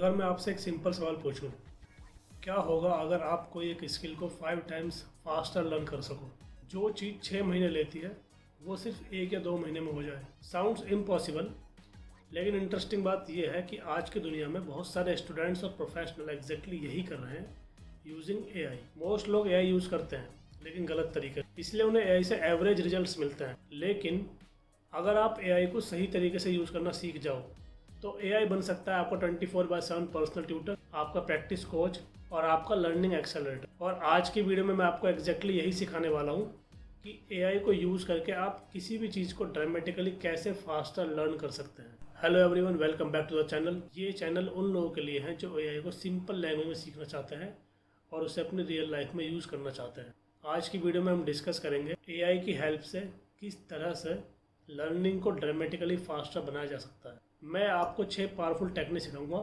अगर मैं आपसे एक सिंपल सवाल पूछूं, क्या होगा अगर आप कोई एक स्किल को 5 टाइम्स फास्टर लर्न कर सको? जो चीज़ 6 महीने लेती है वो सिर्फ 1 या 2 महीने में हो जाए। साउंड्स इम्पॉसिबल, लेकिन इंटरेस्टिंग बात यह है कि आज की दुनिया में बहुत सारे स्टूडेंट्स और प्रोफेशनल एग्जैक्टली यही कर रहे हैं, यूजिंग एआई। मोस्ट लोग एआई यूज़ करते हैं लेकिन गलत तरीके, इसलिए उन्हें एआई से एवरेज रिजल्ट्स मिलते हैं। लेकिन अगर आप एआई को सही तरीके से यूज़ करना सीख जाओ तो एआई बन सकता है आपका 24/7 पर्सनल ट्यूटर, आपका प्रैक्टिस कोच और आपका लर्निंग एक्सेलरेटर। और आज की वीडियो में मैं आपको एग्जैक्टली यही सिखाने वाला हूँ कि एआई को यूज़ करके आप किसी भी चीज़ को ड्रामेटिकली कैसे फास्टर लर्न कर सकते हैं। Hello everyone, welcome back to the channel. ये चैनल उन लोगों के लिए है जो एआई को सिंपल लैंग्वेज में सीखना चाहते हैं और उसे अपनी रियल लाइफ में यूज़ करना चाहते हैं। आज की वीडियो में हम डिस्कस करेंगे एआई की हेल्प से किस तरह से लर्निंग को ड्रामेटिकली फास्टर बनाया जा सकता है। मैं आपको 6 पावरफुल टेक्निक सिखाऊंगा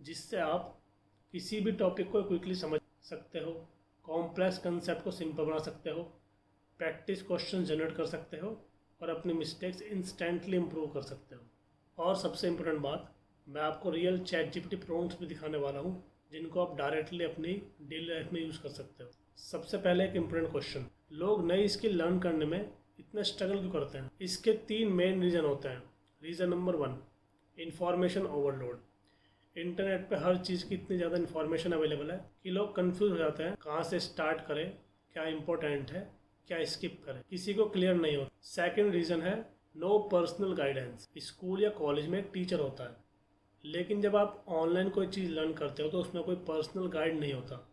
जिससे आप किसी भी टॉपिक को क्विकली समझ सकते हो, कॉम्प्लेक्स कंसेप्ट को सिंपल बना सकते हो, प्रैक्टिस क्वेश्चन जनरेट कर सकते हो और अपनी मिस्टेक्स इंस्टेंटली इम्प्रूव कर सकते हो। और सबसे इम्पोर्टेंट बात, मैं आपको रियल चैट जीपीटी प्रॉम्प्ट्स भी दिखाने वाला हूँ जिनको आप डायरेक्टली अपनी डेली लाइफ में यूज़ कर सकते हो। सबसे पहले एक इम्पोर्टेंट क्वेश्चन, लोग नई स्किल लर्न करने में इतना स्ट्रगल क्यों करते हैं? इसके 3 मेन रीज़न होते हैं। Reason number 1, information overload. Internet पे हर चीज़ की इतनी ज़्यादा इन्फॉर्मेशन अवेलेबल है कि लोग कंफ्यूज हो जाते हैं, कहाँ से स्टार्ट करें, क्या इंपॉर्टेंट है, क्या स्किप करें, किसी को क्लियर नहीं होता। सेकंड रीज़न है नो पर्सनल गाइडेंस। स्कूल या कॉलेज में एक टीचर होता है, लेकिन जब आप ऑनलाइन कोई चीज़ लर्न करते हो तो उसमें कोई पर्सनल गाइड नहीं होता,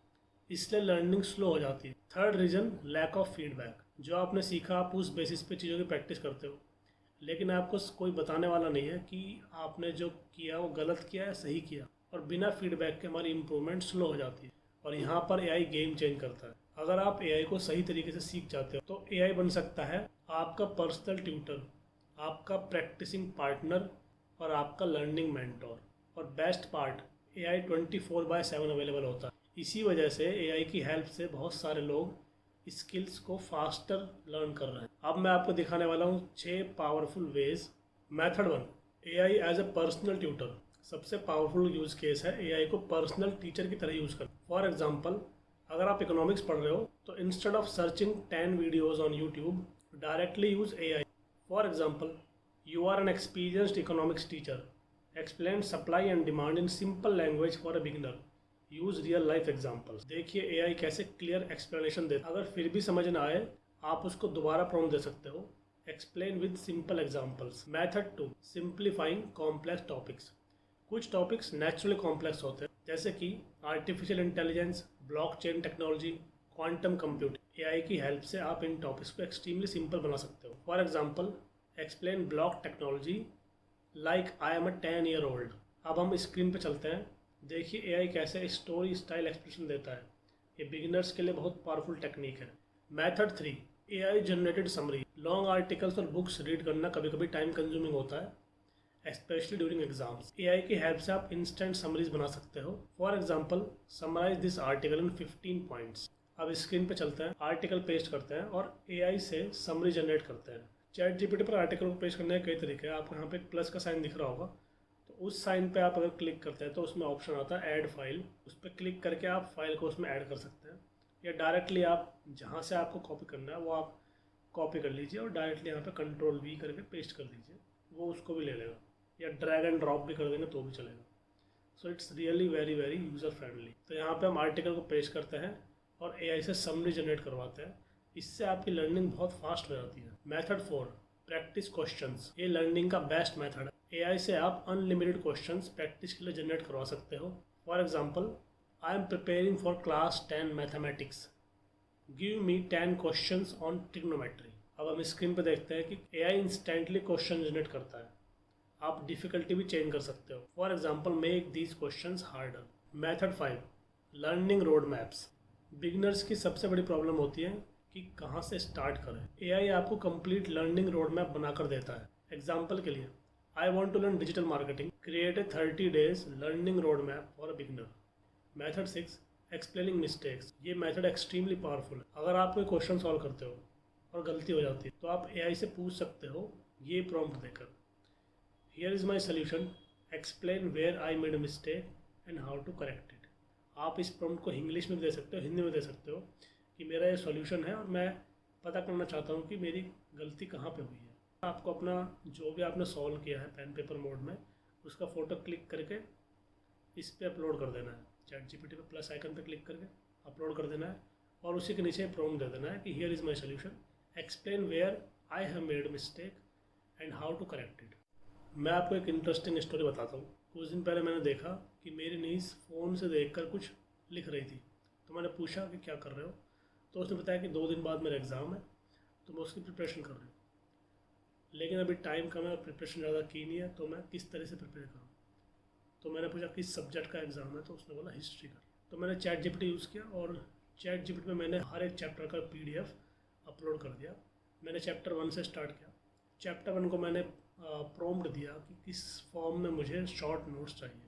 इसलिए लर्निंग स्लो हो जाती है। Third reason, lack of feedback. जो आपने सीखा आप उस बेसिस पे चीज़ों की प्रैक्टिस करते हो, लेकिन आपको कोई बताने वाला नहीं है कि आपने जो किया वो गलत किया या सही किया, और बिना फीडबैक के हमारी इम्प्रूवमेंट स्लो हो जाती है। और यहाँ पर एआई गेम चेंज करता है। अगर आप एआई को सही तरीके से सीख जाते हो तो एआई बन सकता है आपका पर्सनल ट्यूटर, आपका प्रैक्टिसिंग पार्टनर और आपका लर्निंग मेंटोर। और बेस्ट पार्ट, एआई 24/7 अवेलेबल होता है। इसी वजह से एआई की हेल्प से बहुत सारे लोग स्किल्स को फास्टर लर्न कर रहे हैं। अब मैं आपको दिखाने वाला हूँ 6 powerful ways. Method 1, AI as a personal tutor. सबसे पावरफुल यूज़ केस है एआई को पर्सनल टीचर की तरह यूज़ करना। फॉर एग्जांपल, अगर आप इकोनॉमिक्स पढ़ रहे हो तो instead of searching 10 videos on YouTube, directly use AI. For example, you are an experienced economics teacher. Explain supply and demand in simple language for a beginner. Use real life examples. देखिए AI कैसे clear explanation देता है। अगर फिर भी समझ ना आए, आप उसको दोबारा प्रॉम्प्ट दे सकते हो, explain with simple examples. Method 2, simplifying complex topics. कुछ टॉपिक्स नेचुरली कॉम्प्लेक्स होते हैं, जैसे कि artificial intelligence, blockchain technology, quantum computing. AI की हेल्प से आप इन टॉपिक्स को एक्सट्रीमली सिंपल बना सकते हो। For example, explain block technology like I am a 10-year-old। अब हम स्क्रीन पे चलते हैं। देखिए एआई कैसे स्टोरी स्टाइल एक्सप्रेशन देता है। ये बिगिनर्स के लिए बहुत पावरफुल टेक्निक है। Method 3, AI generated summary. Long articles और बुक्स रीड करना कभी कभी टाइम कंज्यूमिंग होता है, स्पेशली ड्यूरिंग एग्जाम्स। एआई की हेल्प से आप इंस्टेंट समरीज बना सकते हो। For example, summarise this article in 15 points. अब स्क्रीन पे चलते हैं, आर्टिकल पेस्ट करते हैं और एआई से समरी जनरेट करते हैं। चैट जीपीटी पर आर्टिकल को पेश करने के कई तरीके हैं। आपको यहाँ पे एक प्लस का साइन दिख रहा होगा, तो उस साइन पे आप अगर क्लिक करते हैं तो उसमें ऑप्शन आता है ऐड फाइल। उस पर क्लिक करके आप फाइल को उसमें ऐड कर सकते हैं, या डायरेक्टली आप जहाँ से आपको कॉपी करना है वो आप कॉपी कर लीजिए और डायरेक्टली यहाँ पे Ctrl+V करके पेस्ट कर दीजिए, वो उसको भी ले लेगा। या ड्रैग एंड ड्रॉप भी कर देंगे तो भी चलेगा। So it's really very very user friendly. तो यहाँ पे हम आर्टिकल को पेस्ट करते हैं और एआई से समरी जनरेट करवाते हैं। इससे आपकी लर्निंग बहुत फास्ट हो जाती है। Method 4, practice questions. ये लर्निंग का बेस्ट मेथड है। एआई से आप अनलिमिटेड क्वेश्चंस प्रैक्टिस के लिए जनरेट करवा सकते हो। For example, I am preparing for class 10 mathematics, give me 10 questions on trigonometry. अब हम स्क्रीन पर देखते हैं कि एआई इंस्टेंटली क्वेश्चन जनरेट करता है। आप डिफ़िकल्टी भी चेंज कर सकते हो। For example, make these questions harder. Method 5, learning road maps. Beginners की सबसे बड़ी प्रॉब्लम होती है कि कहाँ से स्टार्ट करें। एआई आपको कंप्लीट लर्निंग रोड मैप बनाकर देता है। एग्जाम्पल के लिए, I want to learn digital marketing, create a 30 days learning road map for a beginner. Method 6, explaining mistakes. ये मेथड एक्सट्रीमली पावरफुल है। अगर आप कोई क्वेश्चन सॉल्व करते हो और गलती हो जाती है तो आप एआई से पूछ सकते हो ये प्रॉम्प्ट देकर, here is my solution, explain where I made a mistake and how to correct it. आप इस प्रॉम्प्ट को इंग्लिश में भी दे सकते हो, हिंदी में दे सकते हो कि मेरा ये सॉल्यूशन है और मैं पता करना चाहता हूँ कि मेरी गलती कहाँ पे हुई है। आपको अपना जो भी आपने सॉल्व किया है पेन पेपर मोड में, उसका फ़ोटो क्लिक करके इस पे अपलोड कर देना है। ChatGPT पे प्लस आइकन पे क्लिक करके अपलोड कर देना है और उसी के नीचे प्रॉम्प्ट दे देना है कि here is my solution, explain where I have made mistake and how to correct it. मैं आपको एक इंटरेस्टिंग स्टोरी बताता हूँ। कुछ दिन पहले मैंने देखा कि मेरी नीस फ़ोन से देखकर कुछ लिख रही थी, तो मैंने पूछा कि क्या कर रहे हो, तो उसने बताया कि 2 दिन बाद मेरा एग्ज़ाम है, तो मैं उसकी प्रिपरेशन कर रही हूँ, लेकिन अभी टाइम कम है और प्रिपरेशन ज़्यादा की नहीं है, तो मैं किस तरह से प्रिपेयर करूँ। तो मैंने पूछा किस सब्जेक्ट का एग्ज़ाम है, तो उसने बोला हिस्ट्री का। तो मैंने ChatGPT यूज़ किया और ChatGPT में मैंने हर एक चैप्टर का PDF अपलोड कर दिया। मैंने चैप्टर 1 से स्टार्ट किया। चैप्टर 1 को मैंने प्रॉम्प्ट दिया कि किस फॉर्म में मुझे शॉर्ट नोट्स चाहिए।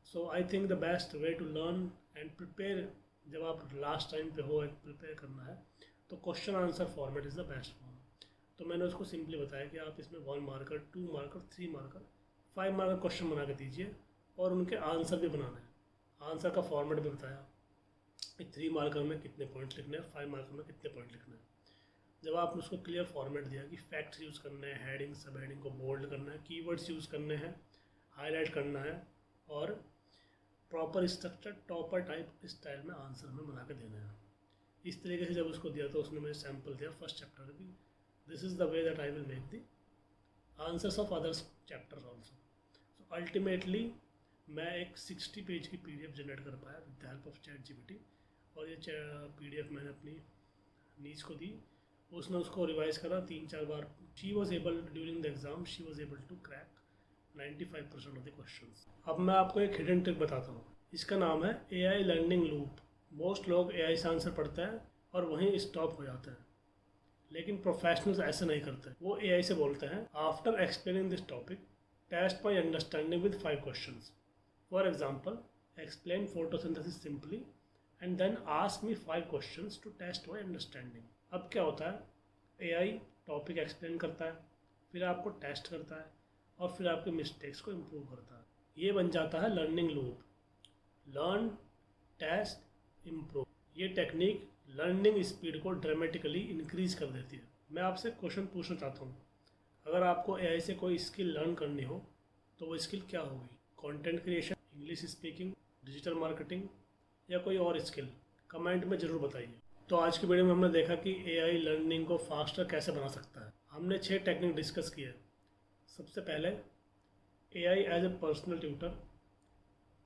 So I think the best way to learn and prepare, जब आप लास्ट टाइम पे हो प्रिपेयर करना है, तो question answer format is the best form. तो मैंने उसको सिंपली बताया कि आप इसमें 1 marker, 2 marker, 3 marker, 5 marker question बना के दीजिए और उनके आंसर भी बनाना है। आंसर का फॉर्मेट भी बताया कि 3 मार्कर में कितने पॉइंट्स लिखने हैं, 5 मार्कर में कितने पॉइंट लिखने हैं। जब आपने उसको क्लियर फॉर्मेट दिया कि फैक्ट्स यूज़ करने हैं, हेडिंग सब हेडिंग को बोल्ड करना है, कीवर्ड्स यूज़ करने हैं, हाईलाइट करना है और proper structure topper type style में आंसर में बना के देना है। इस तरीके से जब उसको दिया तो उसने मुझे सैम्पल दिया फर्स्ट चैप्टर की, this is the way that I will make the answers of others chapters also. So ultimately मैं एक 60 पेज की PDF जनरेट कर पाया with the help of ChatGPT, और ये PDF मैंने अपनी नीज को दी, उसने उसको रिवाइज करा 3-4 बार। She was able during the exam, she was able to crack 95% of the questions. अब मैं आपको एक हिडन ट्रिक बताता हूँ, इसका नाम है AI लर्निंग लूप। मोस्ट लोग AI से आंसर पढ़ते हैं और वहीं स्टॉप हो जाते हैं, लेकिन प्रोफेशनल्स ऐसे नहीं करते। वो AI से बोलते हैं after explaining this topic test my understanding with 5 questions. For example, explain photosynthesis simply and then ask me 5 questions to test my understanding. अब क्या होता है, AI टॉपिक एक्सप्लेन करता है, फिर आपको टेस्ट करता है और फिर आपके मिस्टेक्स को इम्प्रूव करता है। ये बन जाता है learning loop, learn, test, improve. ये टेक्निक लर्निंग स्पीड को ड्रामेटिकली इंक्रीज कर देती है। मैं आपसे क्वेश्चन पूछना चाहता हूँ, अगर आपको AI से कोई स्किल लर्न करनी हो तो वो स्किल क्या होगी? Content creation, English speaking, digital marketing या कोई और स्किल? कमेंट में ज़रूर बताइए। तो आज की वीडियो में हमने देखा कि AI लर्निंग को फास्टर कैसे बना सकता है। हमने 6 टेक्निक डिस्कस किए। सबसे पहले AI as a personal tutor,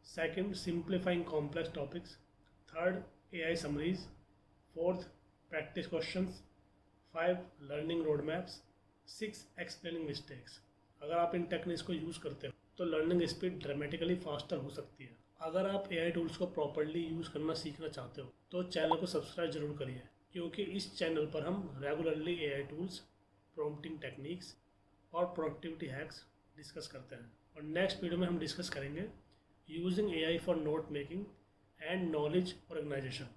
second simplifying complex topics, third AI summaries, fourth practice questions, 5 learning road maps, 6 explaining mistakes. अगर आप इन टेक्निक्स को यूज़ करते हो तो लर्निंग स्पीड ड्रामेटिकली फास्टर हो सकती है। अगर आप AI टूल्स को प्रॉपर्ली यूज़ करना सीखना चाहते हो तो चैनल को सब्सक्राइब जरूर करिए, क्योंकि इस चैनल पर हम regularly AI tools, prompting techniques और प्रोडक्टिविटी हैक्स डिस्कस करते हैं। और नेक्स्ट वीडियो में हम डिस्कस करेंगे using AI for note making and knowledge organisation.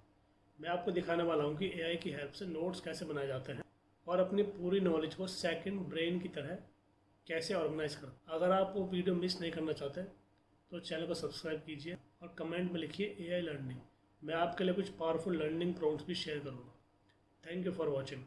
मैं आपको दिखाने वाला हूँ कि AI की हेल्प से नोट्स कैसे बनाए जाते हैं और अपनी पूरी नॉलेज को सेकंड ब्रेन की तरह कैसे ऑर्गेनाइज करते हैं। अगर आप वो वीडियो मिस नहीं करना चाहते तो चैनल को सब्सक्राइब कीजिए और कमेंट में लिखिए AI लर्निंग। मैं आपके लिए कुछ पावरफुल लर्निंग प्रॉम्प्ट्स भी शेयर करूँगा। Thank you for watching.